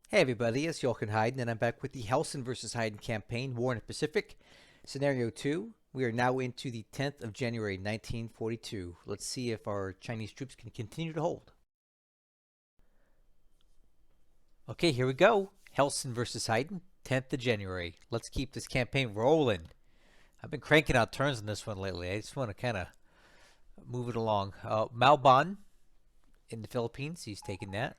Hey everybody, it's Jochen Heiden, and I'm back with the Hellsen versus Heiden campaign, War in the Pacific, Scenario 2. We are now into the 10th of January, 1942. Let's see if our Chinese troops can continue to hold. Okay, here we go. Hellsen versus Heiden, 10th of January. Let's keep this campaign rolling. I've been cranking out turns on this one lately. I just want to kind of move it along. Malban in the Philippines, he's taking that.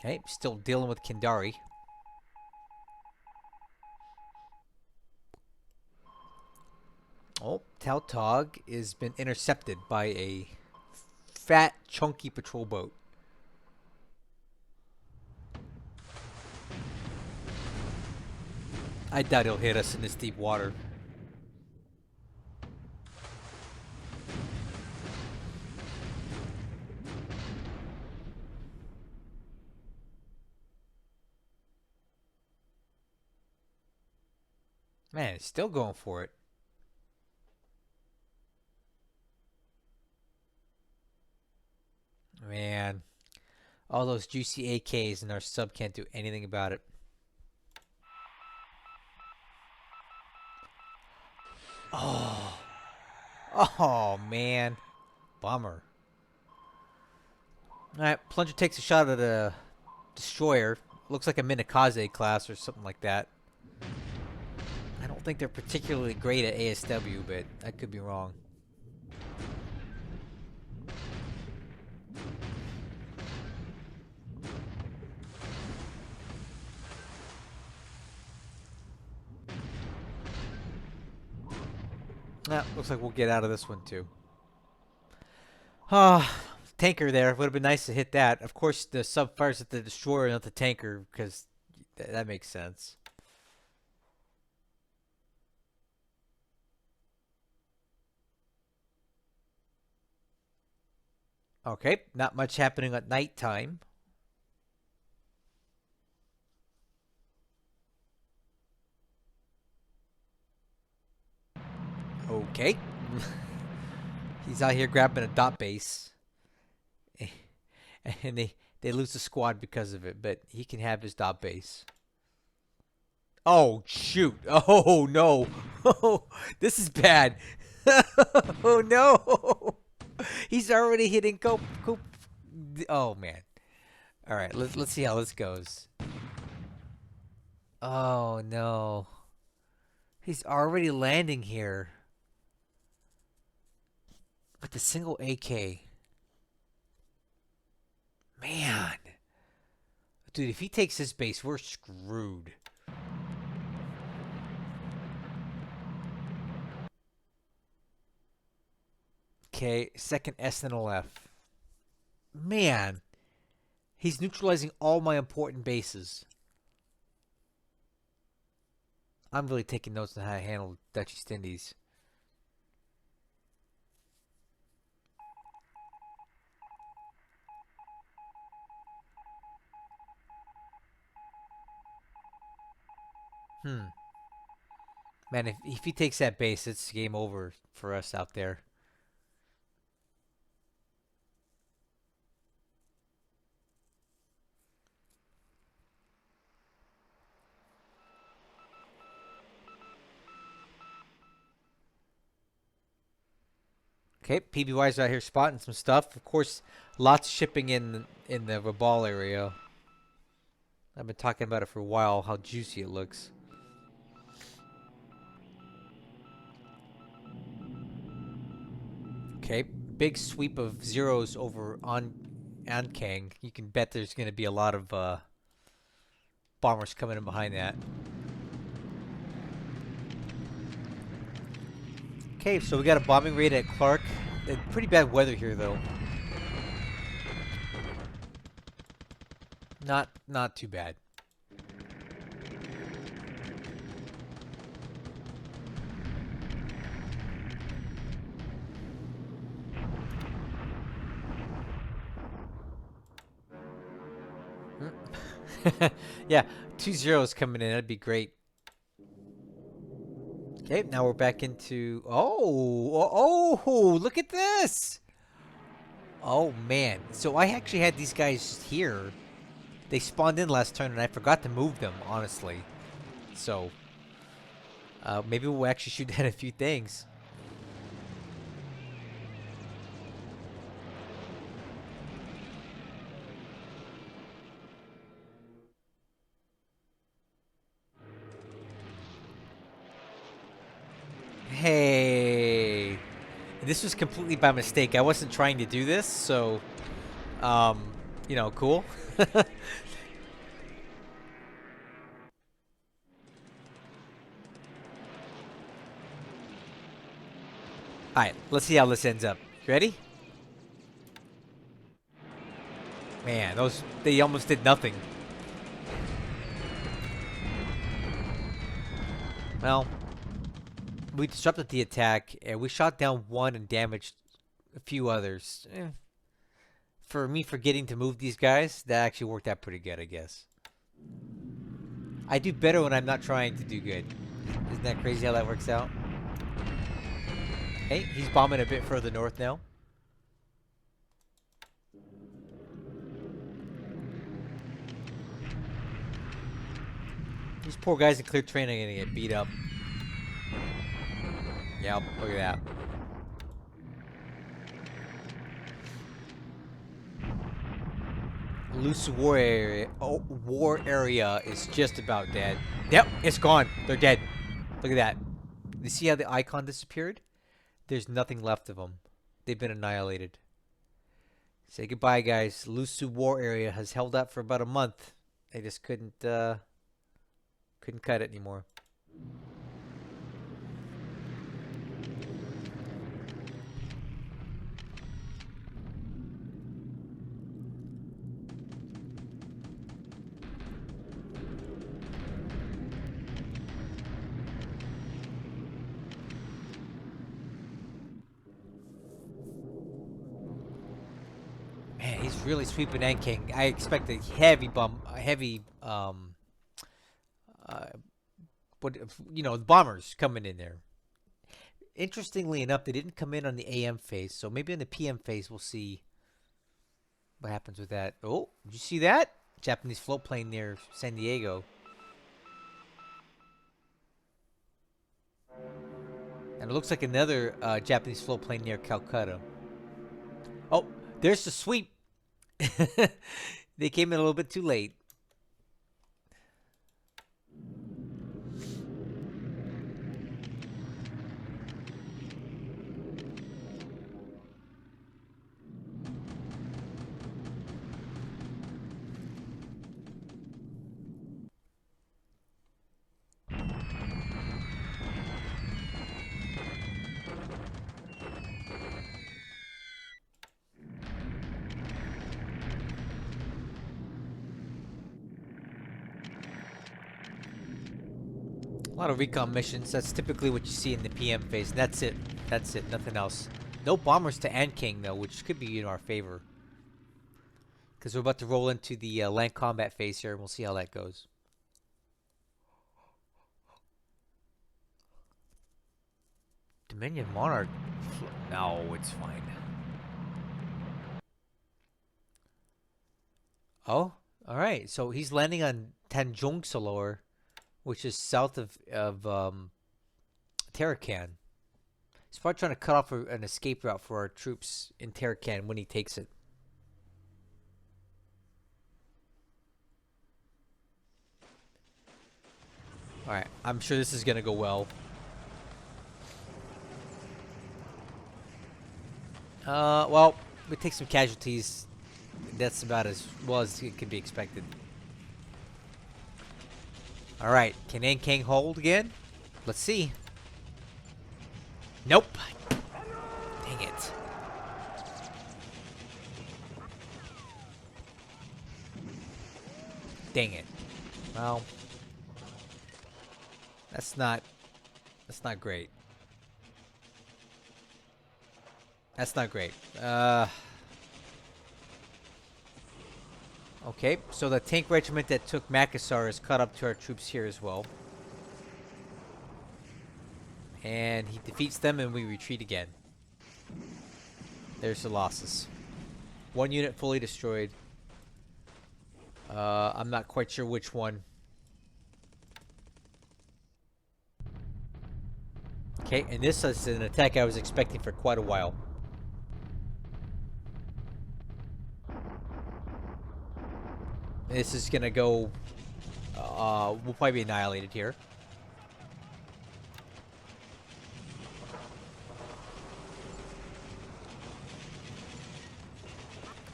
Okay, still dealing with Kindari. Oh, Tautog has been intercepted by a fat, chunky patrol boat. I doubt he'll hit us in this deep water. Man, he's still going for it. Man, all those juicy AKs and our sub can't do anything about it. Oh, oh man, bummer. All right, Plunger takes a shot at a destroyer. Looks like a Minakaze class or something like that. I don't think they're particularly great at ASW, but I could be wrong. Looks like we'll get out of this one too. Tanker there. Would have been nice to hit that. Of course, the sub fires at the destroyer, not the tanker, because that makes sense. Okay, not much happening at nighttime. Okay. He's out here grabbing a dot base. And they lose the squad because of it, but he can have his dot base. Oh, shoot. Oh, no. Oh, this is bad. Oh, no. He's already hitting Cope. Oh, man. All right, let's see how this goes. Oh, no. He's already landing here with a single AK. Man. Dude, if he takes this base, we're screwed. Okay, second SNLF. Man. He's neutralizing all my important bases. I'm really taking notes on how to handle Dutch East Indies. Man, if he takes that base, it's game over for us out there. Okay, PBY's out here spotting some stuff. Of course, lots of shipping in the Rabal area. I've been talking about it for a while, how juicy it looks. Okay, big sweep of zeros over on Ankang. You can bet there's going to be a lot of bombers coming in behind that. Okay, so we got a bombing raid at Clark. Pretty bad weather here, though. Not too bad. Yeah, 2 zeros coming in. That'd be great. Okay, now we're back into... Oh, look at this! Oh man. So I actually had these guys here. They spawned in last turn and I forgot to move them, honestly. So maybe we'll actually shoot at a few things. Hey. This was completely by mistake. I wasn't trying to do this, so um, you know, cool. Alright, let's see how this ends up. You ready? Man, they almost did nothing. Well, we disrupted the attack, and we shot down one and damaged a few others. For me forgetting to move these guys, that actually worked out pretty good, I guess. I do better when I'm not trying to do good. Isn't that crazy how that works out? Hey, he's bombing a bit further north now. These poor guys in clear train are gonna get beat up. Yep, look at that. Loose war area is just about dead. Yep, it's gone. They're dead. Look at that. You see how the icon disappeared? There's nothing left of them. They've been annihilated. Say goodbye, guys. Lusu war area has held up for about a month. They just couldn't cut it anymore. Man, he's really sweeping Ankang. I expect a heavy uh, what bombers coming in there. Interestingly enough, they didn't come in on the AM phase, so maybe on the PM phase we'll see what happens with that. Oh, did you see that? Japanese float plane near San Diego. And it looks like another Japanese float plane near Calcutta. Oh, there's the sweep. They came in a little bit too late. A lot of recon missions. That's typically what you see in the PM phase. That's it. That's it. Nothing else. No bombers to Ankang, though, which could be in our favor. Because we're about to roll into the land combat phase here, and we'll see how that goes. Dominion Monarch. No, it's fine. Oh, all right. So he's landing on Tanjung Salor, which is south of Tarakan. He's probably trying to cut off an escape route for our troops in Tarakan when he takes it. All right, I'm sure this is gonna go well. Well, we take some casualties. That's about as well as it can be expected. All right, can Ankang hold again? Let's see. Nope. Dang it. Dang it. Well, that's not great. That's not great. Okay, so the tank regiment that took Makassar is caught up to our troops here as well. And he defeats them and we retreat again. There's the losses. One unit fully destroyed. I'm not quite sure which one. Okay, and this is an attack I was expecting for quite a while. This is gonna go. We'll probably be annihilated here.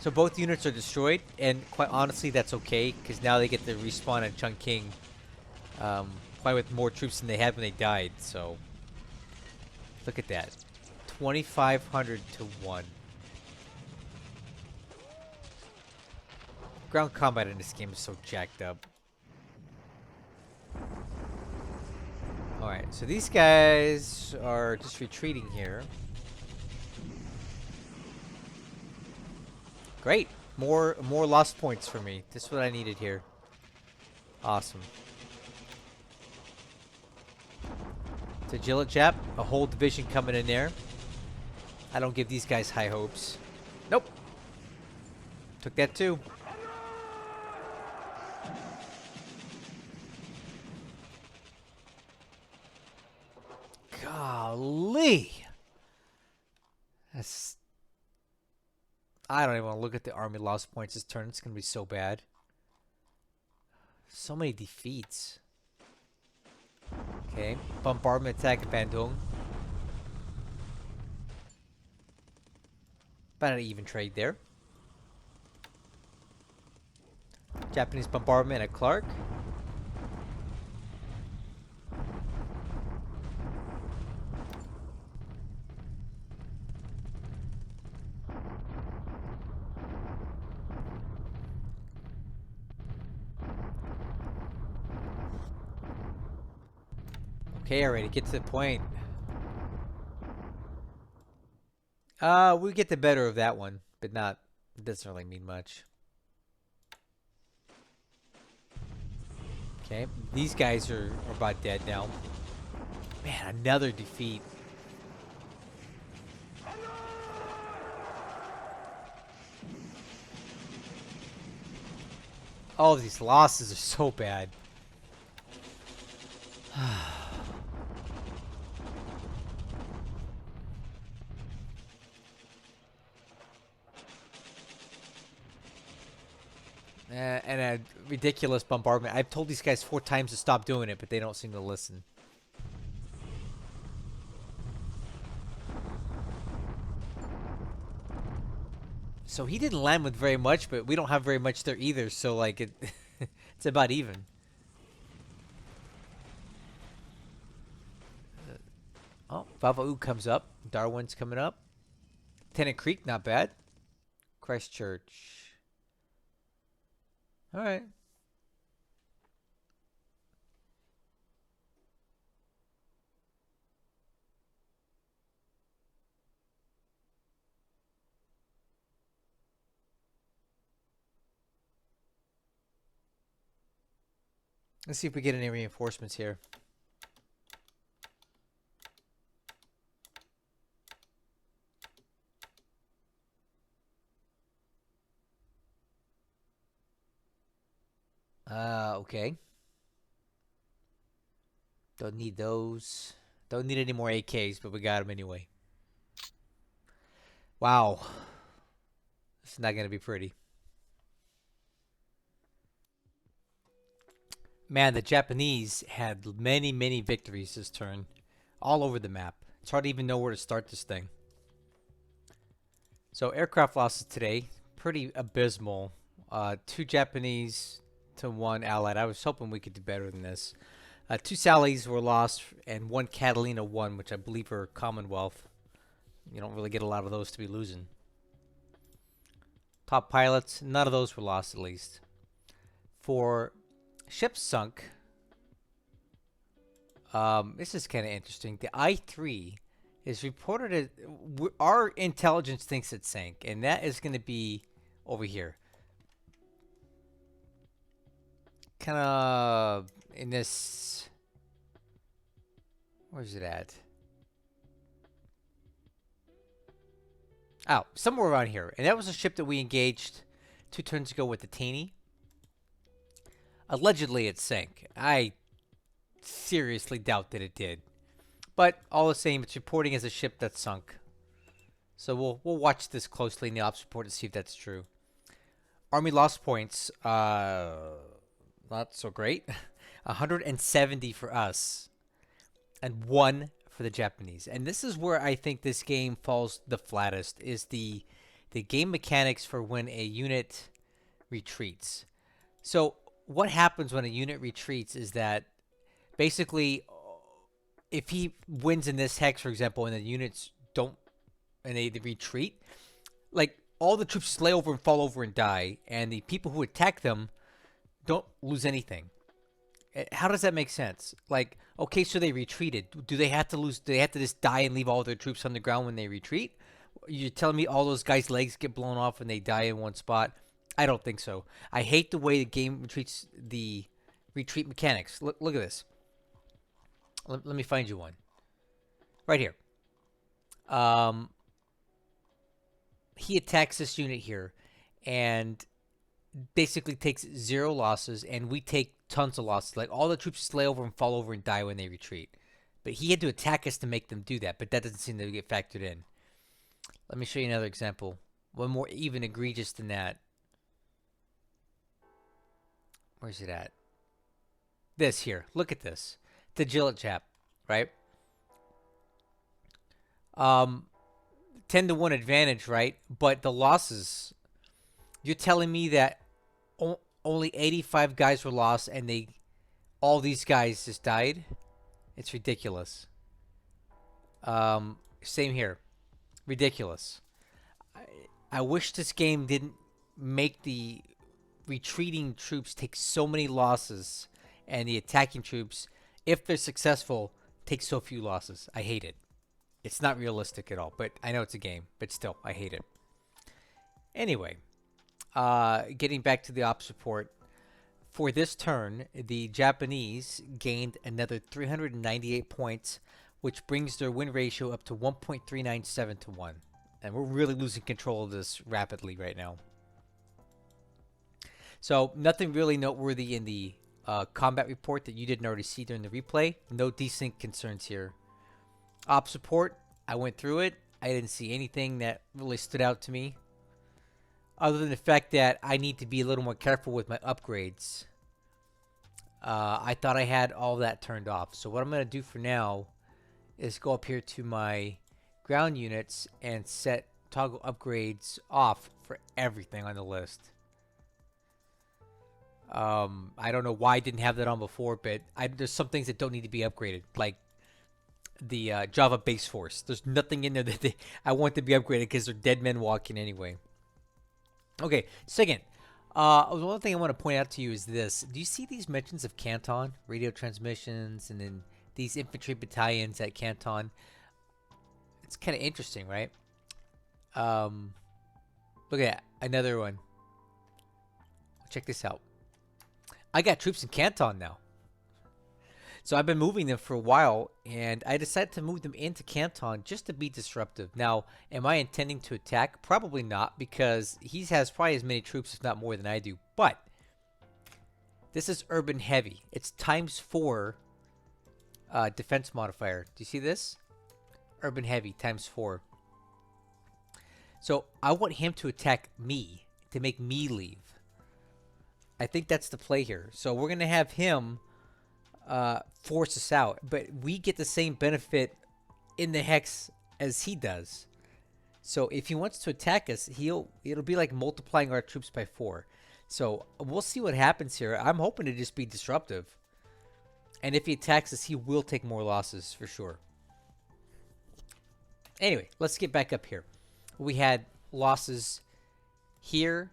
So both units are destroyed, and quite honestly, that's okay, because now they get to respawn at Chungking, probably with more troops than they had when they died, so... Look at that. 2,500 to 1. Ground combat in this game is so jacked up. Alright, so these guys are just retreating here. Great. More lost points for me. This is what I needed here. Awesome. To Gillett Jap, a whole division coming in there. I don't give these guys high hopes. Nope. Took that too. Golly. That's... I don't even want to look at the army lost points this turn. It's going to be so bad. So many defeats. Okay. Bombardment attack at Bandung. About an even trade there. Japanese bombardment at Clark. Okay, already get to the point. We get the better of that one, but not. It doesn't really mean much. Okay, these guys are about dead now. Man, another defeat. All of these losses are so bad. And a ridiculous bombardment. I've told these guys 4 times to stop doing it, but they don't seem to listen. So he didn't land with very much, but we don't have very much there either, so like it it's about even. Oh, Vava'u comes up. Darwin's coming up. Tennant Creek, not bad. Christchurch. Alright. Let's see if we get any reinforcements here. Okay. Don't need those. Don't need any more AKs, but we got them anyway. Wow. This is not going to be pretty. Man, the Japanese had many, many victories this turn. All over the map. It's hard to even know where to start this thing. So, aircraft losses today. Pretty abysmal. 2 Japanese to 1 Allied. I was hoping we could do better than this. 2 Sallies were lost, and 1 Catalina 1, which I believe are Commonwealth. You don't really get a lot of those to be losing. Top pilots, none of those were lost at least. For ships sunk, this is kind of interesting. The I-3 is reported as... Our intelligence thinks it sank, and that is going to be over here. Kind of in this... Where's it at? Oh, somewhere around here. And that was a ship that we engaged 2 turns ago with the Teeny. Allegedly, it sank. I seriously doubt that it did. But all the same, it's reporting as a ship that sunk. So we'll watch this closely in the ops report to see if that's true. Army lost points, not so great. 170 for us, and 1 for the Japanese. And this is where I think this game falls the flattest, is the game mechanics for when a unit retreats. So what happens when a unit retreats is that basically, if he wins in this hex, for example, and the units don't, and they retreat, like all the troops slay over and fall over and die, and the people who attack them don't lose anything. How does that make sense? Like, okay, so they retreated. Do they have to lose? Do they have to just die and leave all their troops on the ground when they retreat? You're telling me all those guys' legs get blown off and they die in one spot? I don't think so. I hate the way the game treats the retreat mechanics. Look at this. Let me find you one. Right here. He attacks this unit here and basically takes 0 losses, and we take tons of losses. Like, all the troops slay over and fall over and die when they retreat. But he had to attack us to make them do that, but that doesn't seem to get factored in. Let me show you another example. One more even egregious than that. Where's it at? This here. Look at this. The Gillett Jap, right? 10-to-1 advantage, right? But the losses, you're telling me that only 85 guys were lost and all these guys just died? It's ridiculous. Same here. Ridiculous. I wish this game didn't make the retreating troops take so many losses and the attacking troops, if they're successful, take so few losses. I hate it. It's not realistic at all, but I know it's a game, but still, I hate it. Anyway, getting back to the ops report. For this turn, the Japanese gained another 398 points, which brings their win ratio up to 1.397 to 1. And we're really losing control of this rapidly right now. So, nothing really noteworthy in the combat report that you didn't already see during the replay. No desync concerns here. Ops support, I went through it. I didn't see anything that really stood out to me, other than the fact that I need to be a little more careful with my upgrades. I thought I had all that turned off. So what I'm going to do for now is go up here to my ground units and set toggle upgrades off for everything on the list. I don't know why I didn't have that on before, but there's some things that don't need to be upgraded, like the Java base force. There's nothing in there that I want to be upgraded because they're dead men walking anyway. Okay, second, one thing I want to point out to you is this. Do you see these mentions of Canton, radio transmissions, and then these infantry battalions at Canton? It's kind of interesting, right? Look at that, another one. Check this out. I got troops in Canton now. So I've been moving them for a while, and I decided to move them into Canton just to be disruptive. Now, am I intending to attack? Probably not, because he has probably as many troops, if not more, than I do. But this is urban heavy. It's ×4 defense modifier. Do you see this? Urban heavy ×4. So I want him to attack me, to make me leave. I think that's the play here. So we're going to have him force us out, but we get the same benefit in the hex as he does. So if he wants to attack us, it'll be like multiplying our troops by 4. So we'll see what happens here. I'm hoping to just be disruptive, and if he attacks us, he will take more losses for sure. Anyway, let's get back up here. We had losses here,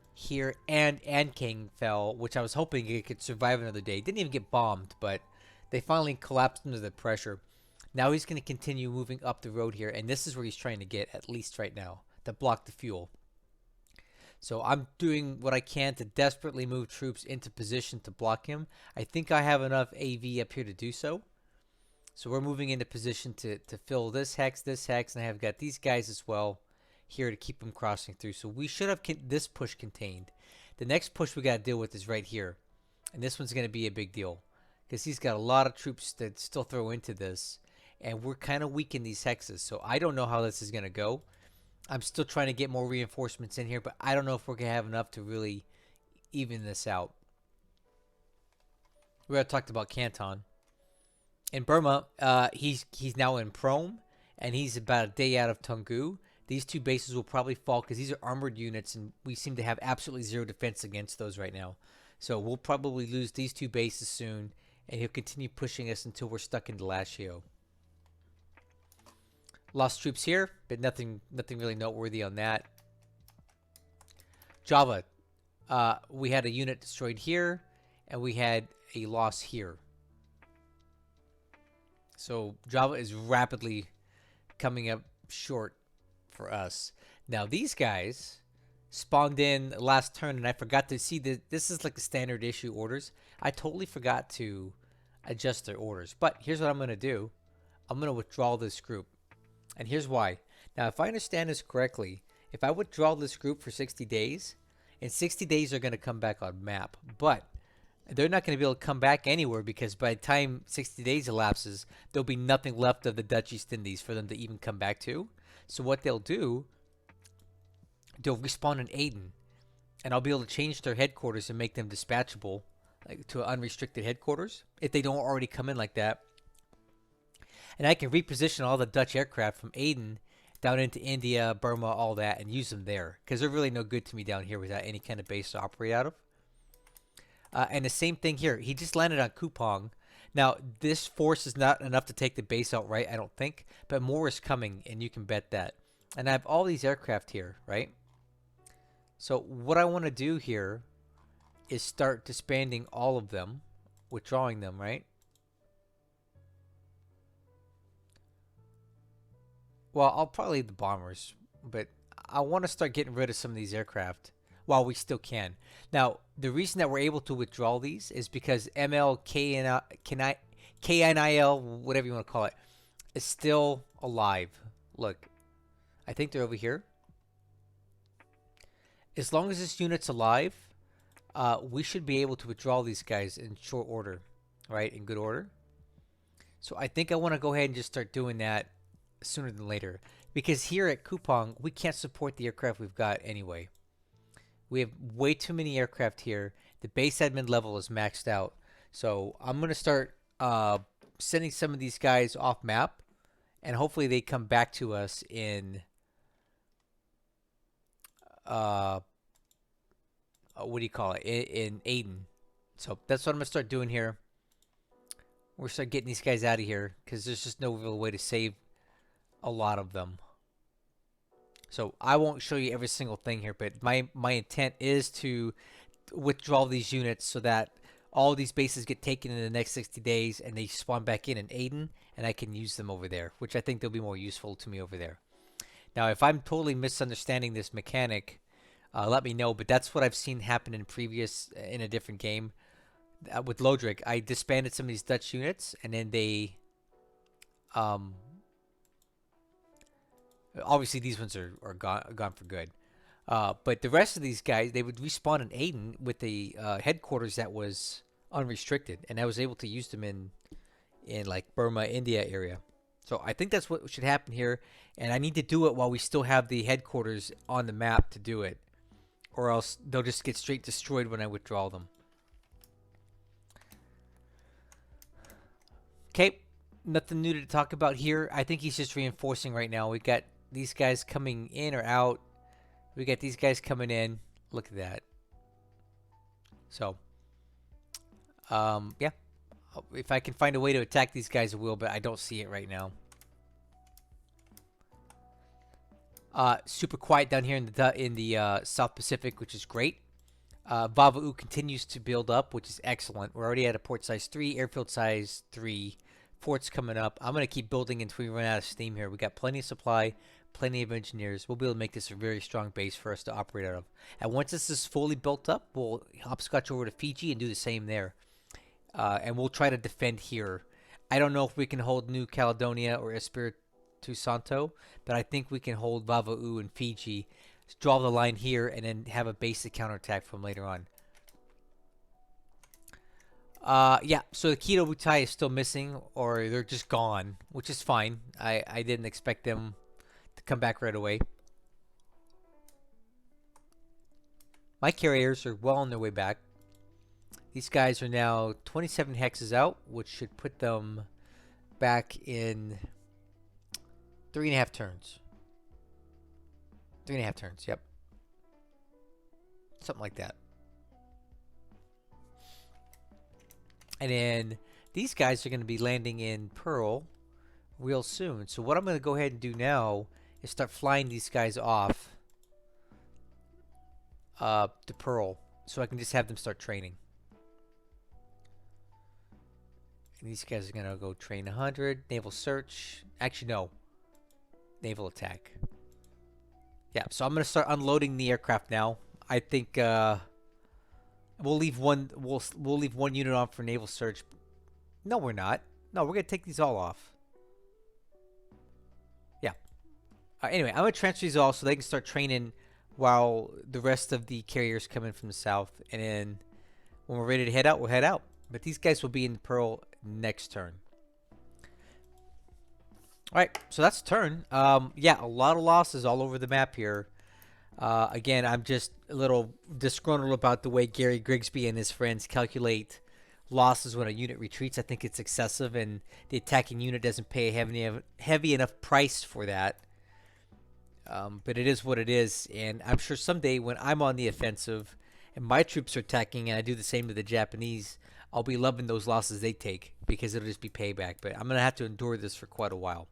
and Ankang fell, which I was hoping it could survive another day. Didn't even get bombed, but they finally collapsed under the pressure. Now he's going to continue moving up the road here, and this is where he's trying to get, at least right now, to block the fuel. So I'm doing what I can to desperately move troops into position to block him. I think I have enough AV up here to do so. So we're moving into position to fill this hex, and I have got these guys as well. here to keep them crossing through. So we should have this push contained. The next push we got to deal with is right here. And this one's going to be a big deal because he's got a lot of troops that still throw into this. And we're kind of weak in these hexes. So I don't know how this is going to go. I'm still trying to get more reinforcements in here, but I don't know if we're going to have enough to really even this out. We already talked about Canton. In Burma, he's now in Prome, and he's about a day out of Toungoo. These two bases will probably fall because these are armored units, and we seem to have absolutely zero defense against those right now. So we'll probably lose these two bases soon, and he'll continue pushing us until we're stuck into Lashio. Lost troops here, but nothing really noteworthy on that. Java, we had a unit destroyed here, and we had a loss here. So Java is rapidly coming up short for us. Now these guys spawned in last turn, and I forgot to see that this is like the standard issue orders. I totally forgot to adjust their orders. But here's what I'm going to do. I'm going to withdraw this group. And here's why. Now, if I understand this correctly, if I withdraw this group for 60 days, in 60 days they're going to come back on map. But they're not going to be able to come back anywhere because by the time 60 days elapses, there'll be nothing left of the Dutch East Indies for them to even come back to. So what they'll do, they'll respawn in Aden, and I'll be able to change their headquarters and make them dispatchable, like to unrestricted headquarters if they don't already come in like that. And I can reposition all the Dutch aircraft from Aden down into India, Burma, all that, and use them there because they're really no good to me down here without any kind of base to operate out of. And the same thing here. He just landed on Kupang. Now, this force is not enough to take the base outright, I don't think. But more is coming, and you can bet that. And I have all these aircraft here, right? So what I want to do here is start disbanding all of them. Withdrawing them, right? Well, I'll probably leave the bombers. But I want to start getting rid of some of these aircraft while we still can. Now, the reason that we're able to withdraw these is because KNIL, whatever you want to call it, is still alive. Look, I think they're over here. As long as this unit's alive, we should be able to withdraw these guys in short order, right? In good order. So I think I want to go ahead and just start doing that sooner than later. Because here at Kupang, we can't support the aircraft we've got anyway. We have way too many aircraft here. The base admin level is maxed out. So I'm going to start sending some of these guys off map. And hopefully they come back to us in... what do you call it? In Aden. So that's what I'm going to start doing here. We're start getting these guys out of here. Because there's just no real way to save a lot of them. So I won't show you every single thing here, but my intent is to withdraw these units so that all these bases get taken in the next 60 days and they spawn back in Aden, and I can use them over there, which I think they'll be more useful to me over there. Now, if I'm totally misunderstanding this mechanic, let me know, but that's what I've seen happen in a different game. With Lodric, I disbanded some of these Dutch units, and then they... obviously, these ones are gone for good. But the rest of these guys, they would respawn in Aden with the headquarters that was unrestricted. And I was able to use them in like Burma, India area. So I think that's what should happen here. And I need to do it while we still have the headquarters on the map to do it. Or else they'll just get straight destroyed when I withdraw them. Okay, nothing new to talk about here. I think he's just reinforcing right now. We got these guys coming in or out. We got these guys coming in. Look at that. So, yeah. If I can find a way to attack these guys, I will, but I don't see it right now. Super quiet down here in the South Pacific, which is great. Vava'u continues to build up, which is excellent. We're already at a port size 3, airfield size 3. Forts coming up. I'm going to keep building until we run out of steam here. We got plenty of supply, plenty of engineers. We'll be able to make this a very strong base for us to operate out of. And once this is fully built up, we'll hopscotch over to Fiji and do the same there. And we'll try to defend here. I don't know if we can hold New Caledonia or to Santo, but I think we can hold Vava'u and Fiji, draw the line here, and then have a basic counterattack from later on. Yeah, so the Kido Butai is still missing, or they're just gone, which is fine. I didn't expect them to come back right away. My carriers are well on their way back. These guys are now 27 hexes out, which should put them back in 3.5 turns. 3.5 turns, yep. Something like that. And then these guys are going to be landing in Pearl real soon. So what I'm going to go ahead and do now is start flying these guys off to Pearl, so I can just have them start training. And these guys are going to go train 100. Naval search. Actually, no. Naval attack. Yeah, so I'm going to start unloading the aircraft now. I think we'll leave one unit on for naval search. No, we're not. No, we're going to take these all off. Yeah. Anyway, I'm going to transfer these all so they can start training while the rest of the carriers come in from the south. And then when we're ready to head out, we'll head out. But these guys will be in Pearl next turn. All right, so that's turn. Yeah, a lot of losses all over the map here. Again, I'm just a little disgruntled about the way Gary Grigsby and his friends calculate losses when a unit retreats. I think it's excessive, and the attacking unit doesn't pay a heavy enough price for that. But it is what it is, and I'm sure someday when I'm on the offensive and my troops are attacking and I do the same to the Japanese, I'll be loving those losses they take because it'll just be payback. But I'm going to have to endure this for quite a while.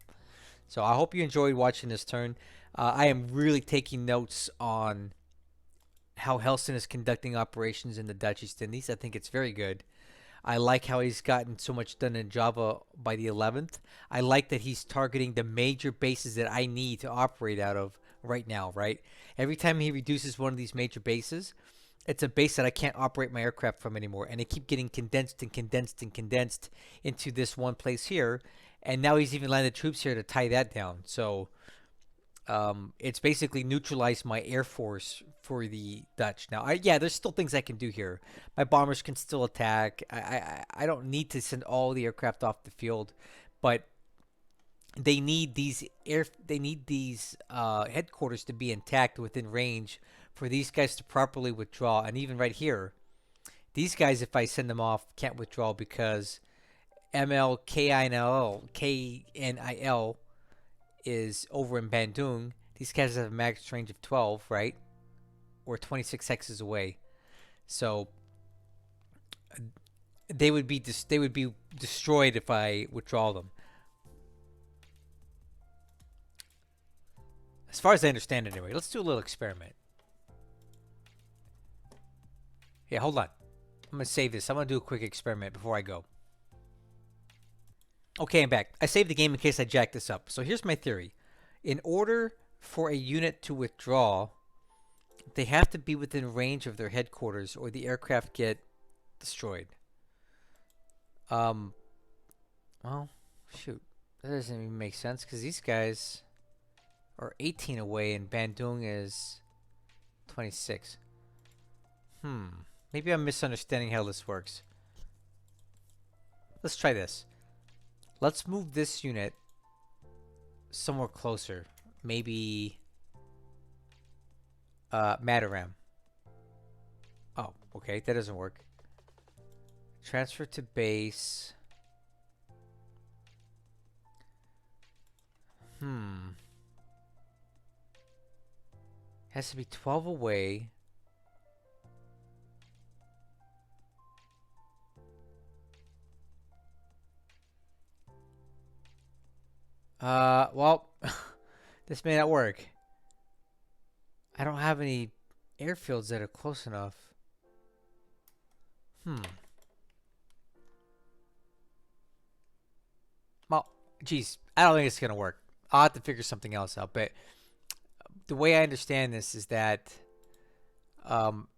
So I hope you enjoyed watching this turn. I am really taking notes on how Hellsen is conducting operations in the Dutch East Indies. I think it's very good. I like how he's gotten so much done in Java by the 11th. I like that he's targeting the major bases that I need to operate out of right now, right? Every time he reduces one of these major bases, it's a base that I can't operate my aircraft from anymore. And they keep getting condensed and condensed and condensed into this one place here. And now he's even landed troops here to tie that down. So it's basically neutralized my air force for the Dutch. Now, yeah, there's still things I can do here. My bombers can still attack. I don't need to send all the aircraft off the field, but they need these headquarters to be intact within range for these guys to properly withdraw. And even right here, these guys, if I send them off, can't withdraw because KNIL is over in Bandung. These guys have a max range of 12, right? Or 26 hexes away. So they would be destroyed if I withdraw them. As far as I understand it anyway. Let's do a little experiment. Yeah, hold on. I'm going to save this. I'm going to do a quick experiment before I go. Okay, I'm back. I saved the game in case I jacked this up. So here's my theory. In order for a unit to withdraw, they have to be within range of their headquarters or the aircraft get destroyed. Well, shoot. That doesn't even make sense because these guys are 18 away and Bandung is 26. Maybe I'm misunderstanding how this works. Let's try this. Let's move this unit somewhere closer. Maybe Mataram. Oh, okay. That doesn't work. Transfer to base. Has to be 12 away. Well, this may not work. I don't have any airfields that are close enough. Well, geez, I don't think it's gonna work. I'll have to figure something else out. But the way I understand this is that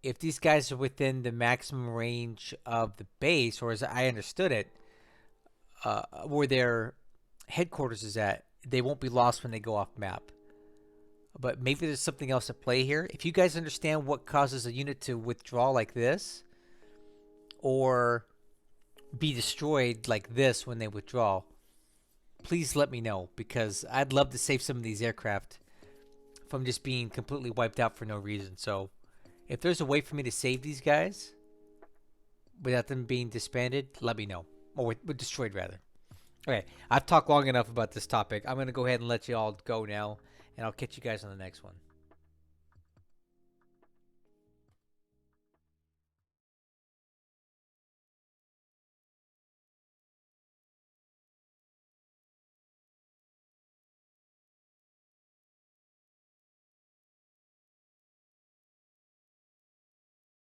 if these guys are within the maximum range of the base, or as I understood it, where their headquarters is at, they won't be lost when they go off map. But maybe there's something else at play here. If you guys understand what causes a unit to withdraw like this, or be destroyed like this when they withdraw, please let me know, because I'd love to save some of these aircraft from just being completely wiped out for no reason. So if there's a way for me to save these guys without them being disbanded, let me know. Or destroyed, rather. Okay, I've talked long enough about this topic. I'm going to go ahead and let you all go now, and I'll catch you guys on the next one.